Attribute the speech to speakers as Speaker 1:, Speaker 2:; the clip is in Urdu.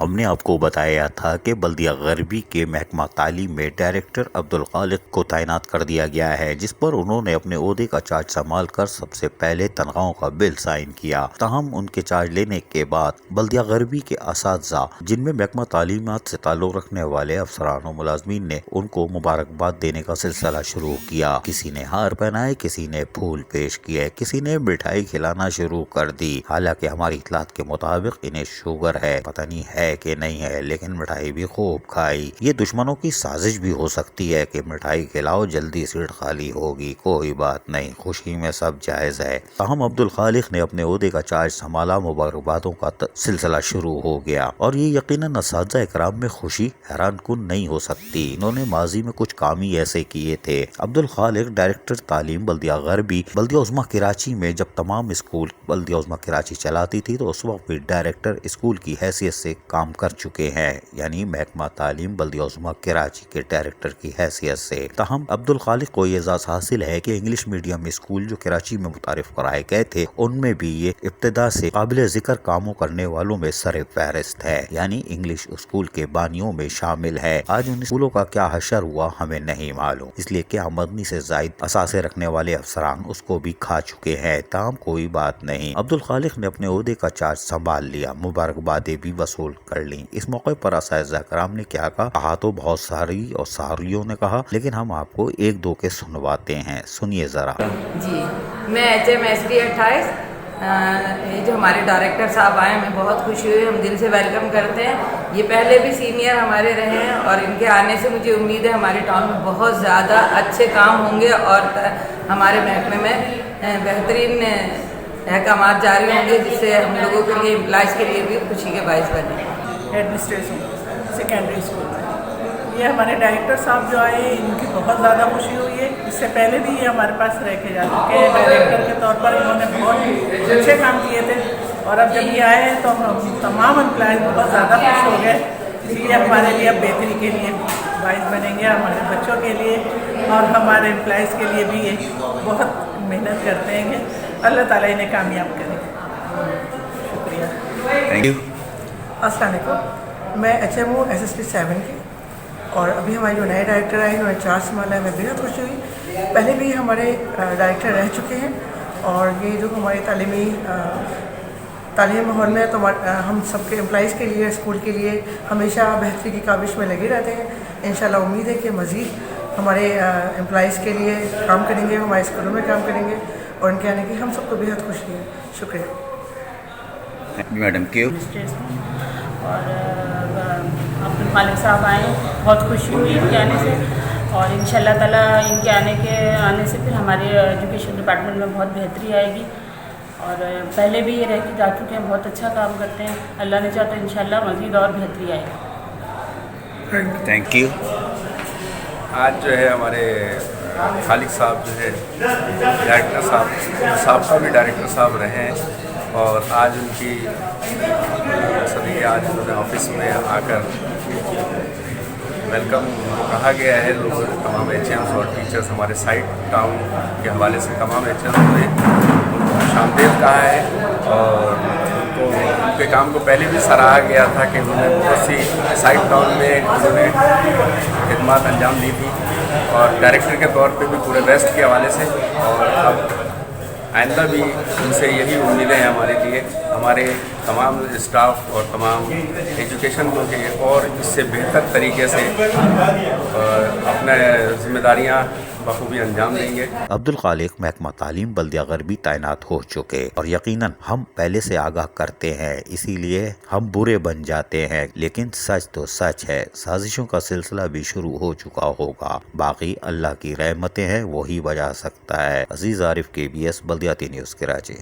Speaker 1: ہم نے آپ کو بتایا تھا کہ بلدیہ غربی کے محکمہ تعلیم میں ڈائریکٹر عبدالخالق کو تعینات کر دیا گیا ہے، جس پر انہوں نے اپنے عہدے کا چارج سنبھال کر سب سے پہلے تنخواہوں کا بل سائن کیا۔ تاہم ان کے چارج لینے کے بعد بلدیہ غربی کے اساتذہ، جن میں محکمہ تعلیمات سے تعلق رکھنے والے افسران و ملازمین نے ان کو مبارکباد دینے کا سلسلہ شروع کیا۔ کسی نے ہار پہنائے، کسی نے پھول پیش کیے، کسی نے مٹھائی کھلانا شروع کر دی۔ حالانکہ ہماری اطلاعات کے مطابق انہیں شوگر ہے، پتہ نہیں ہے کہ نہیں ہے، لیکن مٹھائی بھی خوب کھائی۔ یہ دشمنوں کی سازش بھی ہو سکتی ہے کہ مٹھائی کھلاؤ، جلدی سیٹ خالی ہوگی، کوئی بات نہیں، خوشی میں سب جائز ہے۔ تاہم عبدالخالق نے اپنے عہدے کا چارج سنبھالا، مبارکبادوں کا سلسلہ شروع ہو گیا، اور یہ یقیناً اساتذہ اکرام میں خوشی حیران کن نہیں ہو سکتی۔ انہوں نے ماضی میں کچھ کام ہی ایسے کیے تھے۔ عبدالخالق ڈائریکٹر تعلیم بلدیہ غربی بلدیہ عظمیٰ کراچی میں جب تمام اسکول بلدیہ عظمیٰ کراچی چلاتی تھی تو اس وقت بھی ڈائریکٹر اسکول کی حیثیت سے کام کر چکے ہیں، یعنی محکمہ تعلیم بلدیہ عظمیٰ کراچی کے ڈائریکٹر کی حیثیت سے۔ تاہم عبدالخالق کو یہ اعزاز حاصل ہے کہ انگلش میڈیم اسکول جو کراچی میں متعارف کرائے گئے تھے، ان میں بھی یہ ابتدا سے قابل ذکر کاموں کرنے والوں میں سر فہرست ہے، یعنی انگلش اسکول کے بانیوں میں شامل ہے۔ آج ان اسکولوں کا کیا حشر ہوا ہمیں نہیں معلوم، اس لیے کہ آمدنی سے زائد اثاثے رکھنے والے افسران اس کو بھی کھا چکے ہیں۔ تاہم کوئی بات نہیں، عبدالخالق نے اپنے عہدے کا چارج سنبھال لیا، مبارکبادیں بھی وصول کر لیں۔ اس موقع پر اساتذہ کرام نے کیا کہا تو بہت ساری اور ساریوں نے کہا، لیکن ہم آپ کو ایک دو کے سنواتے ہیں، سنیے ذرا۔
Speaker 2: جی، میں HMSD 28 یہ جو ہمارے ڈائریکٹر صاحب آئے، ہمیں بہت خوشی ہوئی، ہم دل سے ویلکم کرتے ہیں۔ یہ پہلے بھی سینئر ہمارے رہے ہیں اور ان کے آنے سے مجھے امید ہے ہمارے ٹاؤن میں بہت زیادہ اچھے کام ہوں گے اور ہمارے محکمے میں بہترین احکامات جاری ہوں گے، جس سے ہم لوگوں کے لیے، امپلائز کے لیے بھی خوشی کے باعث بنے۔
Speaker 3: ایڈمنسٹریشن سیکنڈری اسکول میں یہ ہمارے ڈائریکٹر صاحب جو آئے، ان کی بہت زیادہ خوشی ہوئی ہے۔ اس سے پہلے بھی یہ ہمارے پاس رہ کے جا چکے ہیں، ڈائریکٹر کے طور پر انہوں نے بہت اچھے کام کیے تھے، اور اب جب یہ آئے ہیں تو ہم تمام امپلائز بہت زیادہ خوش ہو گئے، اس لیے ہمارے لیے اب بہتری کے لیے باعث بنیں گے، ہمارے بچوں کے لیے اور ہمارے امپلائز کے لیے بھی یہ بہت محنت کرتے ہیں۔ اللہ تعالیٰ انہیں کامیاب کرے۔ شکریہ،
Speaker 1: تھینک یو۔
Speaker 4: السلام علیکم، میں HMO SST 7 کی، اور ابھی ہمارے جو نئے ڈائریکٹر آئے انہوں نے چارج سنبھالا ہے، میں بہت خوشی ہوئی۔ پہلے بھی ہمارے ڈائریکٹر رہ چکے ہیں، اور یہ جو ہماری تعلیمی ماحول میں ہے تو ہم سب کے امپلائیز کے لیے، اسکول کے لیے ہمیشہ بہتری کی کاوش میں لگے رہتے ہیں۔ انشاءاللہ امید ہے کہ مزید ہمارے امپلائیز کے لیے کام کریں گے، ہمارے اسکولوں میں کام کریں گے، اور ان کے آنے کی ہم سب کو بہت خوشی ہے۔ شکریہ
Speaker 1: میڈم کیوں؟
Speaker 3: اور عبدالخالق صاحب آئے، بہت خوشی ہوئی ان کے آنے سے، اور انشاءاللہ تعالیٰ ان کے آنے سے پھر ہمارے ایجوکیشن ڈپارٹمنٹ میں بہت بہتری آئے گی، اور پہلے بھی یہ رہ کے جا چکے ہیں، بہت اچھا کام کرتے ہیں۔ اللہ نے چاہا تو انشاءاللہ مزید اور بہتری آئے گی۔
Speaker 1: Thank you.
Speaker 5: آج جو ہے ہمارے خالق صاحب جو ہے ڈائریکٹر صاحب کا بھی ڈائریکٹر صاحب رہے ہیں، اور آج ان کی آج انہوں نے آفس میں آ کر ویلکم کہا گیا ہے۔ لوگ تمام HMs اور ٹیچرز، ہمارے سائٹ ٹاؤن کے حوالے سے تمام HMs نے ان کو خوش آمدید کہا ہے، اور ان کے کام کو پہلے بھی سراہا گیا تھا کہ انہوں نے بہت سی سائٹ ٹاؤن میں انہوں نے خدمات انجام دی تھی، اور ڈائریکٹر کے طور پہ بھی پورے ویسٹ کے حوالے سے، اور اب آئندہ بھی ان سے یہی امیدیں ہیں ہمارے لیے، ہمارے تمام اسٹاف اور تمام ایجوکیشن کو، کہ اور اس سے بہتر طریقے سے اپنے ذمہ داریاں بخوبی انجام دیں گے۔
Speaker 1: عبدالخالق محکمہ تعلیم بلدیہ غربی تعینات ہو چکے، اور یقیناً ہم پہلے سے آگاہ کرتے ہیں، اسی لیے ہم برے بن جاتے ہیں، لیکن سچ تو سچ ہے۔ سازشوں کا سلسلہ بھی شروع ہو چکا ہوگا، باقی اللہ کی رحمتیں ہیں، وہی بجا سکتا ہے۔ عزیز عارف، KBS بلدیاتی نیوز کراچی۔